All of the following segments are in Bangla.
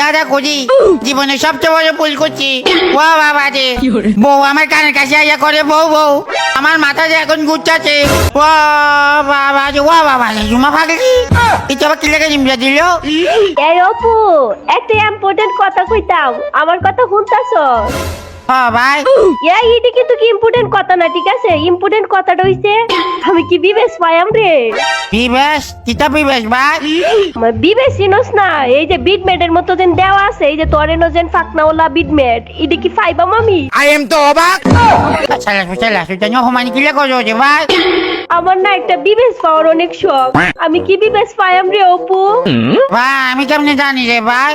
বিয়াটা করি জীবনে সবচেয়ে বড় ভুল করছি। ও বাবা রে, বউ আমার কানের কাছে আইয়া করে বউ বউ, আমার মাথা যে এখন ঘুরছে। ও বাবা রে, ও বাবা রে, জুমা ফাগলি এটা আবার কি লেগে নিমজা দিল? এই অপু, একটা ইম্পর্টেন্ট কথা কইতাম, আমার কথা শুনতাছ? ভাই এটা কিন্তু কি ইম্পর্টেন্ট কথা না, ঠিক আছে? ইম্পর্টেন্ট কথাটা হইছে আমি কি বিবেশ পাইম রে। বিবেশ? কিতা বিবেশ ভাই? আমার বিবেশ চিনস না? এই যে বিটমেটের মতো যেন দেওয়া আছে, এই যে তরেনো যেন ফাকনাওয়ালা বিটমেট, এটা কি পাইবাম আমি? আই এম তো অবাক। চালা চালা সুজানি অপমানি কি লেগে যে ভাই? আমার না একটা বিবেশ পাওয়ার অনেক শখ, আমি কি বিবেশ পাইম রে অপু? ভাই আমি কেমনে জানি রে ভাই?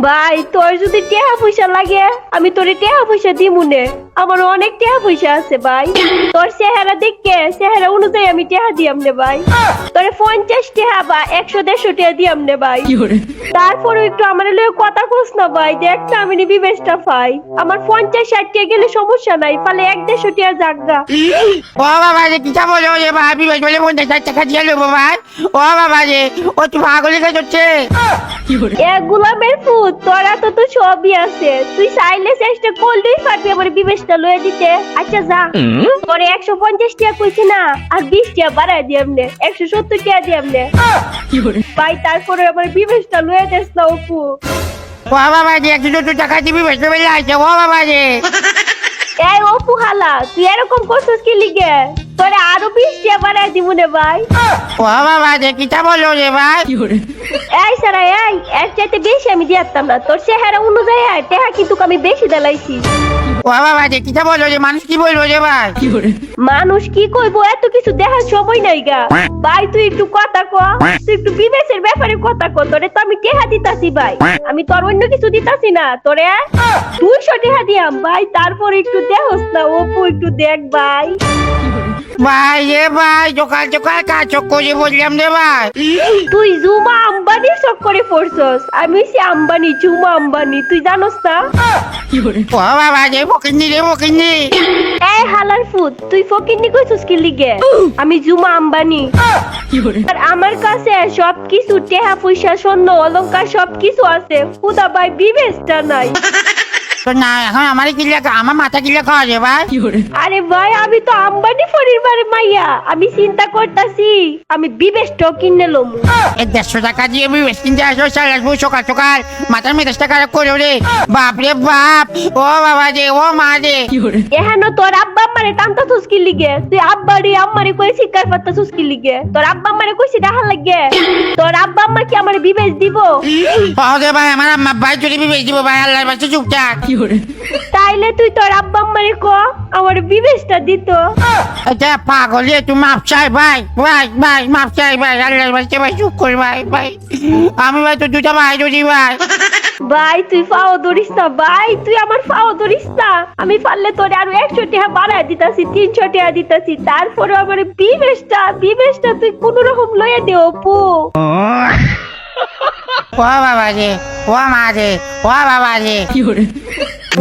ভাই তোর যদি টেহা পয়সা লাগে আমি তোরে টেহা পয়সা দিমুনে, আমার অনেক টেহা পয়সা আছে ভাই। তোর চেহারা দেখে চেহারা অনুযায়ী আমি টেহা দিয়াম নে ভাই, তোরে 50 টেহা বা 100-150 টেহা দিয়াম নে ভাই। তারপরে একটু আমার লয়ে কথা কস না ভাই, দেখ না আমি বিবেশটা পাই। আমার 50-60 টেহা গেলে সমস্যা নাই, ফালে 1-150 টেহা জাগা। ও বাবা রে, কিতা বলো রে ভাই? বিবেশ বলে 50 টাকা দিয়ে লইব ভাই? ও বাবা রে, ও তুই পাগলি কে হচ্ছে? গোলামের ফুট, তোরা তো সবই আছে, তুই চাইলে চেষ্টা করলেই পারবি আমার বিবেশটা লয়ে দিতে। আচ্ছা যা, তোরে 150 টাকা কইছি না, আর 20 টাকা বাড়াই দিয়াম নে, 170 টাকা দিয়াম নে ভাই। তারপরে আমার বিবেশটা লয়ে দেস না অপু। ও বাবা রে, 100 টাকা দিবি বেশি বেলা আছে। ও বাবা রে, এই অপু হালা, তুই এরকম করছিস কি লিগে? তোরে আরো 20 টাকা বাড়াই দিব নে ভাই। ও বাবা রে, কিতা বলো রে ভাই? এই সারা, এই এর চাইতে বেশি আমি দিয়াতাম না, তোর চেহারা অনুযায়ী টেহা কিন্তু আমি বেশি দেলাইছি। ও বাবা রে, কিতা বলো রে? মানুষ কি বলবো রে ভাই? মানুষ কি কইবো, এত কিছু দেখার সময় নাই গা ভাই। তুই একটু কথা ক, তুই একটু বিবেশের ব্যাপারে কথা ক। তোরে তো আমি টেহা দিতাছি ভাই, আমি তোর অন্য কিছু দিতাছি না। তোরে 200 টেহা দিয়াম ভাই, তারপর একটু দেখোস না অপু, একটু দেখ ভাই। ভাই রে ভাই, সকাল সকাল কাজ করে বললাম রে ভাই। তুই জুমা আম্বানির চক্করে পড়ছস, আমি সে আম্বানি, জুমা আম্বানি, তুই জানোস না? ও বাবা রে, বকিনি রে বকিনি। এই হালার ফুট, তুই ফকিন্নি কইছস কি লিগে? আমি জুমা আম্বানি, আর আমার কাছে সবকিছু টেহা পয়সা স্বর্ণ অলংকার সবকিছু আছে, খুদা ভাই বিবেশটা নাই। তো না এখন আমার কি লেখা, আমার মাথা কি লেখা আছে ভাই? আরে ভাই আমি তো আম্বানি পরিবারের মাইয়া, আমি চিন্তা করতাছি আমি বিবেশটাও কিনে লমু। 150 টাকা দিয়ে বিবেশ কিনতে আসো, সারাসবু সকাল সকাল মাথার মেজাজটা খারাপ করে রে। বাপ রে বাপ, ও বাবা রে, ও মা রে। এহেন তোর আব্বা আম্মারে টানতাছস কি লিগে? তুই আব্বারে আম্মারে কই শিকার পারতাছস কি লিগে? তোর আব্বা আম্মারে কইছি দেখা লাগে? তোর আব্বা আম্মা কি আমারে বিবেশ দিব? ওকে ভাই, আমার আম্মা ভাই যদি বিবেশ দিব ভাই, আল্লাহর বাচ্চা চুপচাপ। তাইলে তুই তোর আব্বা আম্মারে ক আমার বিবেশটা দিত। আচ্ছা পাগল রে, তুই মাপ চাই ভাই, ভাই ভাই মাপ চাই ভাই, আল্লাহর বাচ্চা ভাই চুপ কর ভাই ভাই। আমি ভাই তো দুটা ভাই যদি ভাই। ভাই তুই ফাও ধরিস না ভাই, তুই আমার ফাও ধরিস না। আমি পারলে তোরে আরো 100 টাকা বাড়ায় দিতাছি, 300 টাকা দিতাছি, তারপরে আমার বিবেশটা তুই কোন রকম লয়ে দে অপু। ও বাবা রে, ও মা রে, ও বাবা রে।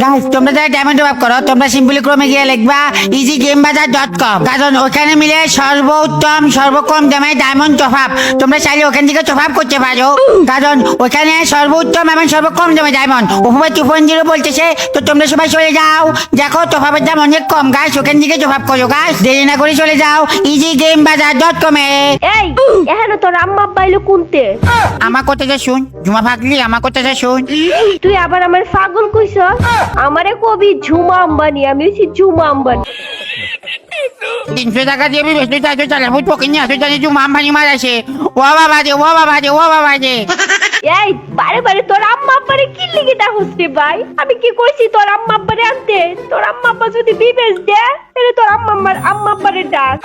গাইস তোমরা যারা ডায়মন্ড অফ করো, তোমরা সিম্পলি ক্রমে গিয়ে লিখবা easygamebazaar.com, কারণ ওখানে মিলে সর্বোত্তম সর্বকম দামে ডায়মন্ড টপ আপ। তোমরা চাইলে ওখান থেকে টপ আপ করতে পারো, কারণ ওখানে সর্বোত্তম এবং সর্বকম দামে ডায়মন্ড। উপরে 2.0 বলতেছে, তো তোমরা সবাই চলে যাও, দেখো টপ আপের দাম অনেক কম গাইস, ওখান থেকে টপ আপ করো গাইস, দেরি না করে চলে যাও easygamebazaar.com এ। এই এহেন তোর আম্মা আব্বাইলো কোনতে? আমার কথাটা শুন জুমা ভাগলি, আমার কথাটা শুন। তুই আবার আমার পাগল কইছ? আমারে কবি ঝুমা আম্বানি, আমি হচ্ছি ঝুমা আম্বানি। 300 টাকা দিয়ে বিবেশ তুই চাইছো চালা ভূত পকিনি আসো, জানি জুমা আম্বানি মারাছে। ও বাবা রে, ও বাবা রে, ও বাবা রে। এই বারে বারে তোর আম্মা আব্বারে কি লিগে ডাকছিস রে ভাই? আমি কি কইছি তোর আম্মা আব্বারে আনতে? তোর আম্মা আব্বা যদি বিবেশ দেয় তাহলে তোর আম্মা আব্বারে ডাক।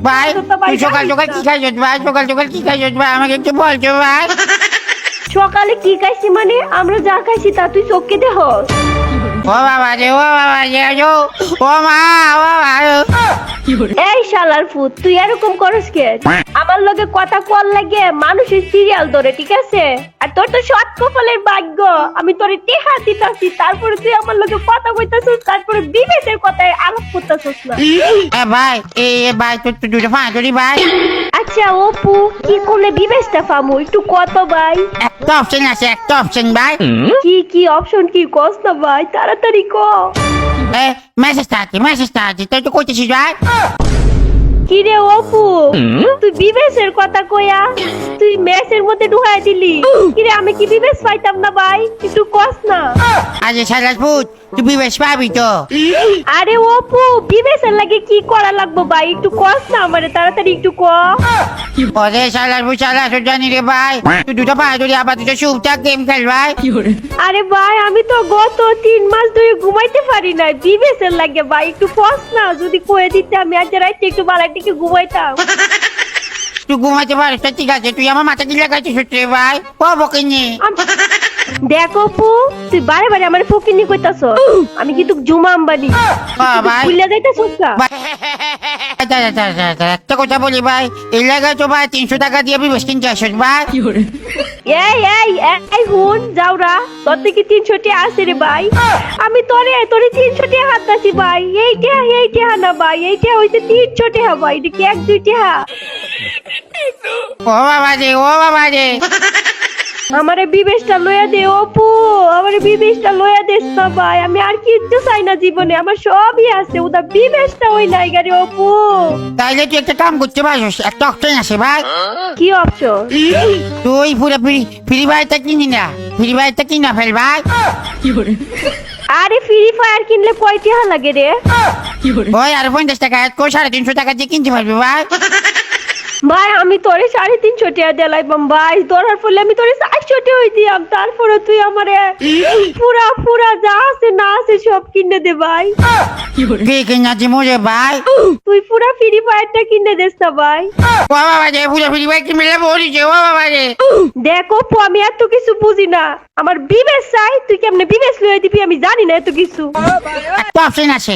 ভাই তুই সকাল সকাল কি খাইছিস ভাই? সকাল সকাল কি খাইছিস ভাই, আমাকে একটু বলছো ভাই। সকালে কি খাইছি মানে? আমরা যা খাইছি তা তুই চোখে দেখস? ও বাবা রে, ও বাবা রে, ও মা, ও বাবা। এই শালার ফুট, তুই এরকম করস কে? আমার লগে কথা কল লাগে মানুষের সিরিয়াল ধরে, ঠিক আছে? আর তোর তো সৎ কপালের ভাগ্য, আমি তোরে টেহা দিতাছি, তারপরে তুই আমার লগে কথা কইতাছিস, তারপরে বিবেকের কথায় আলাপ করতাছিস না। ভাই ভাই তুই দুটো ফাঁকি ভাই। আচ্ছা অপু, কি করলে বিবেকটা পামু একটু কত ভাই? একটা অপশন আছে, একটা অপশন ভাই। কি অপশন, কি কস না ভাই, তাড়াতাড়ি ক। মেসেজটা আছে তুই তো করতেছিস ভাই। কি রে অপু, তুই বিবেশের কথা কইয়া তুই মেসের মধ্যে ঢুকাই দিলি। কি রে, আমি কি বিবেশ পাইতাম না ভাই? একটু কস না। আরে শালার ফুট, তুই বিবেশ পাবি তো। আরে অপু, বিবেশের লাগে কি করা লাগবো ভাই? একটু কস না আমারে, তাড়াতাড়ি একটু ক। ওরে শালার ফুট শালা তো জানি রে ভাই। তুই দুটো পায়ে ধরে আবার দুটো সুপটা গেম খেল ভাই। আরে ভাই, আমি তো গত 3 মাস ধরে ঘুমাইতে পারি না বিবেশের লাগে ভাই, একটু কস না। যদি কয়ে দিতে আমি আজ রাইতে একটু বালাটিকে ঘুমাইতাম। তুই ঘুমাইতে পারিস তো ঠিক আছে, তুই আমার মাথা কি লাগাইছিস রে ভাই? কবো কিনি দেখ অপু, তুই বারে বারে আমার ফকিনি কইতাছ, আমি কিন্তু জুমা আম্বানি। ভাই ভুলে যাইতাছস না? একটা কথা বলি ভাই, এই লাগাই তো ভাই 300 টাকা দিয়ে বিবেশ কিনতে আসিস ভাই। এই হুন যাওরা, তোর থেকে 300 টাকা আছে রে ভাই। আমি তোরে 300 টাকা হাতাছি ভাই। এই টাকা না ভাই, এইটা হইছে 300 টাকা ভাই। এটা কি 1-2 টাকা? ও বাবা রে আমারে বিবেশটা লইয়া দে অপু, আমারে বিবেশটা লইয়া দেস না ভাই। আমি আর কিচ্ছু চাই না জীবনে, আমার সবই আছে, ওটা বিবেশটা ওই নাই গারে অপু। তাইলে তুই একটা কাম করতে পারিস, একটা অপশন আছে ভাই। কি অপশন? তুই পুরো ফ্রি ফায়ারটা কিনি না, ফ্রি ফায়ারটা কিনা ফেল ভাই। আরে ফ্রি ফায়ার কিনলে কয় টাকা লাগে রে? ওই আর 50 টাকা, 350 টাকা দিয়ে কিনতে পারবি ভাই। ভাই আমি তোরে 350 টাকা দিলাইবাম ভাই, ধরার ফলে আমি তোরে 400 টাকা হই দিয়াম, তারপরে তুই আমারে পুরা যা আছে না আছে সব কিনে দে ভাই। কি কিনা দিমু রে ভাই? তুই পুরা ফ্রি ফায়ারটা কিনে দেস না ভাই। ও বাবা রে, পুরো ফ্রি ফায়ার কিনলে বলিছে। ও বাবা রে দেখো পু, আমি এত কিছু বুঝি না, আমার বিবেশ চাই। তুই কেমনে বিবেশ লইয়া দিবি আমি জানি না এত কিছু। একটা অপশন আছে,